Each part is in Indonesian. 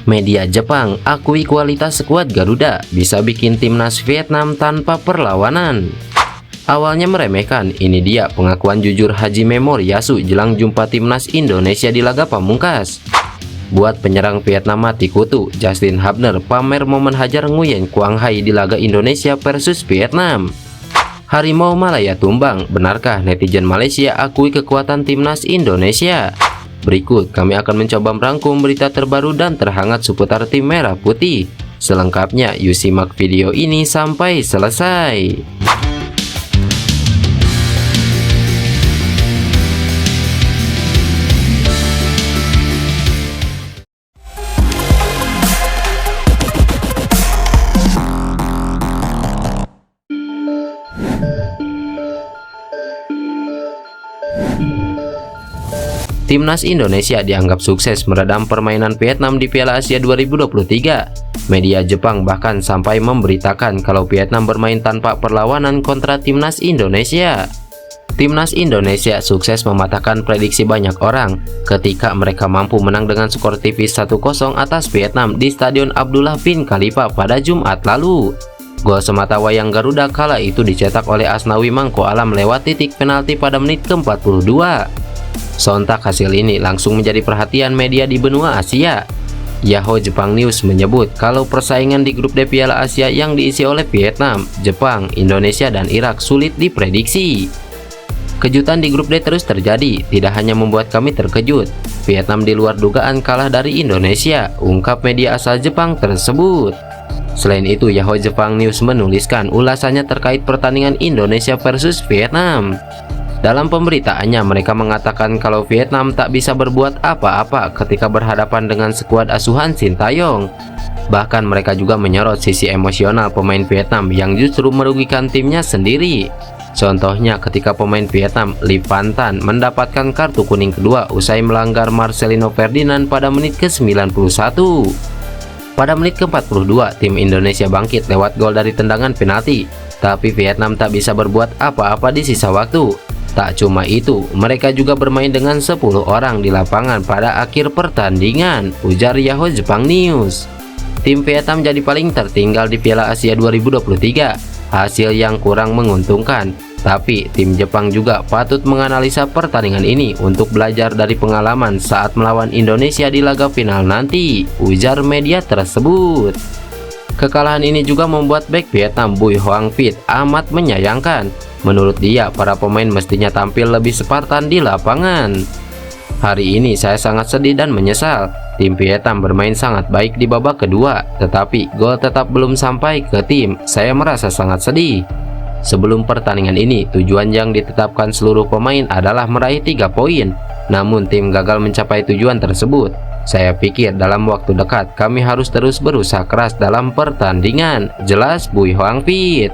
Media Jepang akui kualitas skuad Garuda bisa bikin timnas Vietnam tanpa perlawanan. Awalnya meremehkan, ini dia pengakuan jujur Hajime Moriyasu jelang jumpa timnas Indonesia di laga pamungkas. Buat penyerang Vietnam mati kutu, Justin Hubner pamer momen hajar Nguyen Quang Hai di laga Indonesia versus Vietnam. Harimau Malaya tumbang, benarkah netizen Malaysia akui kekuatan timnas Indonesia? Berikut kami akan mencoba merangkum berita terbaru dan terhangat seputar tim merah putih. Selengkapnya yuk simak video ini sampai selesai. Timnas Indonesia dianggap sukses meredam permainan Vietnam di Piala Asia 2023. Media Jepang bahkan sampai memberitakan kalau Vietnam bermain tanpa perlawanan kontra timnas Indonesia. Timnas Indonesia sukses mematahkan prediksi banyak orang ketika mereka mampu menang dengan skor tipis 1-0 atas Vietnam di Stadion Abdullah bin Khalifa pada Jumat lalu. Gol semata wayang Garuda kala itu dicetak oleh Asnawi Mangko Alam lewat titik penalti pada menit ke-42. Sontak hasil ini langsung menjadi perhatian media di benua Asia. Yahoo Jepang News menyebut kalau persaingan di grup D Piala Asia yang diisi oleh Vietnam, Jepang, Indonesia, dan Irak sulit diprediksi. Kejutan di grup D terus terjadi, tidak hanya membuat kami terkejut. Vietnam di luar dugaan kalah dari Indonesia, ungkap media asal Jepang tersebut. Selain itu, Yahoo Jepang News menuliskan ulasannya terkait pertandingan Indonesia versus Vietnam. Dalam pemberitaannya, mereka mengatakan kalau Vietnam tak bisa berbuat apa-apa ketika berhadapan dengan skuad asuhan Sintayong. Bahkan mereka juga menyorot sisi emosional pemain Vietnam yang justru merugikan timnya sendiri. Contohnya ketika pemain Vietnam, Lee Van Tan, mendapatkan kartu kuning kedua usai melanggar Marcelino Ferdinand pada menit ke-91. Pada menit ke-42, tim Indonesia bangkit lewat gol dari tendangan penalti. Tapi Vietnam tak bisa berbuat apa-apa di sisa waktu. Tak cuma itu, mereka juga bermain dengan 10 orang di lapangan pada akhir pertandingan, ujar Yahoo Jepang News. Tim Vietnam jadi paling tertinggal di Piala Asia 2023, hasil yang kurang menguntungkan. Tapi tim Jepang juga patut menganalisa pertandingan ini untuk belajar dari pengalaman saat melawan Indonesia di laga final nanti, ujar media tersebut. Kekalahan ini juga membuat bek Vietnam Bui Hoang Vit amat menyayangkan. Menurut dia, para pemain mestinya tampil lebih Spartan di lapangan. Hari ini saya sangat sedih dan menyesal. Tim Vietnam bermain sangat baik di babak kedua, tetapi gol tetap belum sampai ke tim. Saya merasa sangat sedih. Sebelum pertandingan ini, tujuan yang ditetapkan seluruh pemain adalah meraih 3 poin. Namun tim gagal mencapai tujuan tersebut. Saya pikir dalam waktu dekat kami harus terus berusaha keras dalam pertandingan, jelas Bui Hoang Vit.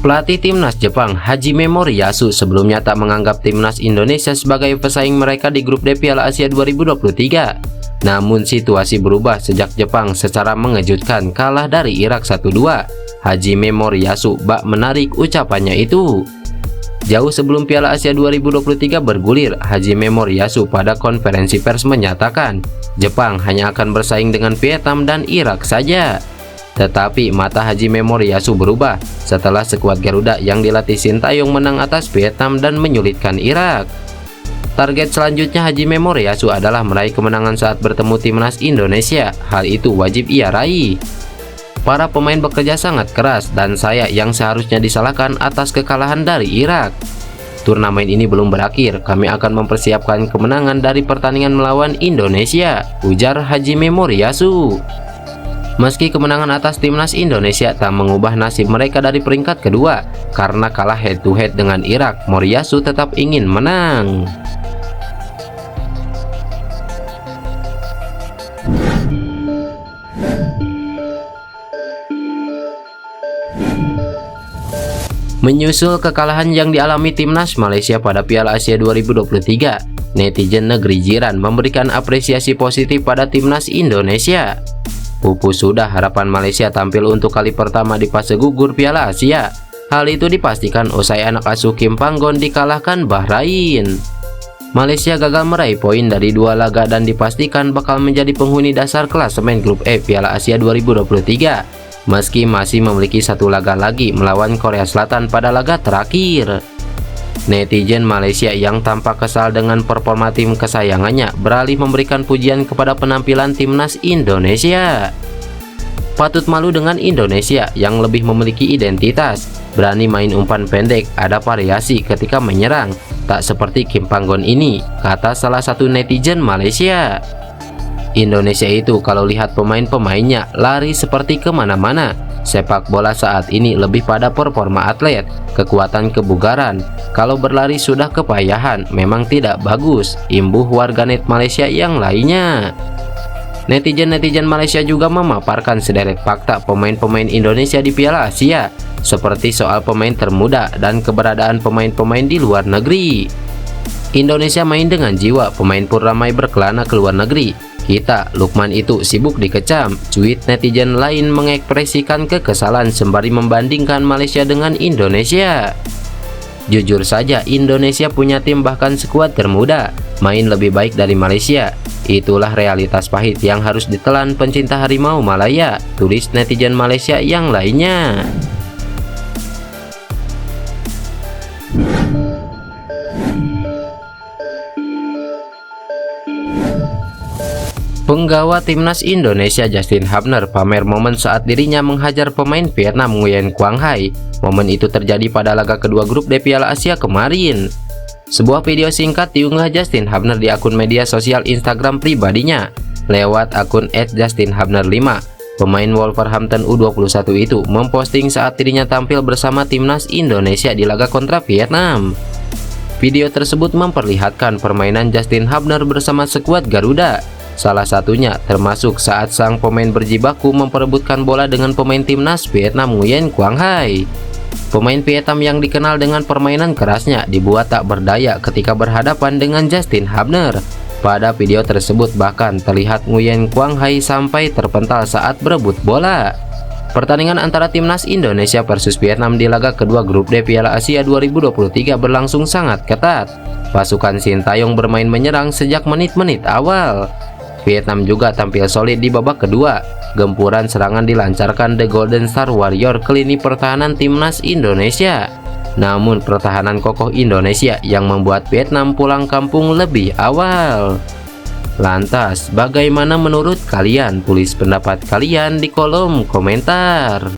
Pelatih timnas Jepang Hajime Moriyasu sebelumnya tak menganggap timnas Indonesia sebagai pesaing mereka di grup D Piala Asia 2023. Namun situasi berubah sejak Jepang secara mengejutkan kalah dari Irak 1-2. Hajime Moriyasu bak menarik ucapannya itu. Jauh sebelum Piala Asia 2023 bergulir, Hajime Moriyasu pada konferensi pers menyatakan Jepang hanya akan bersaing dengan Vietnam dan Irak saja. Tetapi mata Hajime Moriyasu berubah setelah skuad Garuda yang dilatih Sintayong menang atas Vietnam dan menyulitkan Irak. Target selanjutnya Hajime Moriyasu adalah meraih kemenangan saat bertemu timnas Indonesia. Hal itu wajib ia raih. Para pemain bekerja sangat keras dan saya yang seharusnya disalahkan atas kekalahan dari Irak. Turnamen ini belum berakhir, kami akan mempersiapkan kemenangan dari pertandingan melawan Indonesia, ujar Hajime Moriyasu. Meski kemenangan atas timnas Indonesia tak mengubah nasib mereka dari peringkat kedua, karena kalah head to head dengan Irak, Moriyasu tetap ingin menang. Menyusul kekalahan yang dialami timnas Malaysia pada Piala Asia 2023, netizen negeri jiran memberikan apresiasi positif pada timnas Indonesia. Pupus sudah harapan Malaysia tampil untuk kali pertama di fase gugur Piala Asia. Hal itu dipastikan usai anak asuh Kim Panggon dikalahkan Bahrain. Malaysia gagal meraih poin dari 2 laga dan dipastikan bakal menjadi penghuni dasar klasemen Grup E Piala Asia 2023, meski masih memiliki 1 laga lagi melawan Korea Selatan pada laga terakhir. Netizen Malaysia yang tampak kesal dengan performa tim kesayangannya beralih memberikan pujian kepada penampilan timnas Indonesia. Patut malu dengan Indonesia yang lebih memiliki identitas, berani main umpan pendek, ada variasi ketika menyerang, tak seperti Kim Panggon ini, kata salah satu netizen Malaysia. Indonesia itu kalau lihat pemain-pemainnya lari seperti kemana-mana. Sepak bola saat ini lebih pada performa atlet, kekuatan kebugaran. Kalau berlari sudah kepayahan, memang tidak bagus, imbuh warganet Malaysia yang lainnya. Netizen Malaysia juga memaparkan sederet fakta pemain-pemain Indonesia di Piala Asia, seperti soal pemain termuda dan keberadaan pemain-pemain di luar negeri. Indonesia main dengan jiwa, pemain pun ramai berkelana ke luar negeri. Kita, Lukman itu sibuk dikecam. Tweet netizen lain mengekspresikan kekesalan sembari membandingkan Malaysia dengan Indonesia. Jujur saja, Indonesia punya tim bahkan skuad termuda, main lebih baik dari Malaysia. Itulah realitas pahit yang harus ditelan pencinta harimau Malaya, tulis netizen Malaysia yang lainnya. Penggawa timnas Indonesia Justin Hubner pamer momen saat dirinya menghajar pemain Vietnam Nguyen Quang Hai. Momen itu terjadi pada laga kedua grup D Piala Asia kemarin. Sebuah video singkat diunggah Justin Hubner di akun media sosial Instagram pribadinya lewat akun @justinhubner5. Pemain Wolverhampton U21 itu memposting saat dirinya tampil bersama timnas Indonesia di laga kontra Vietnam. Video tersebut memperlihatkan permainan Justin Hubner bersama skuad Garuda. Salah satunya termasuk saat sang pemain berjibaku memperebutkan bola dengan pemain timnas Vietnam Nguyen Quang Hai. Pemain Vietnam yang dikenal dengan permainan kerasnya dibuat tak berdaya ketika berhadapan dengan Justin Hubner. Pada video tersebut bahkan terlihat Nguyen Quang Hai sampai terpental saat berebut bola. Pertandingan antara timnas Indonesia versus Vietnam di laga kedua grup D Piala Asia 2023 berlangsung sangat ketat. Pasukan Sintayong bermain menyerang sejak menit-menit awal. Vietnam juga tampil solid di babak kedua. Gempuran serangan dilancarkan The Golden Star Warrior ke lini pertahanan timnas Indonesia. Namun pertahanan kokoh Indonesia yang membuat Vietnam pulang kampung lebih awal. Lantas, bagaimana menurut kalian? Tulis pendapat kalian di kolom komentar.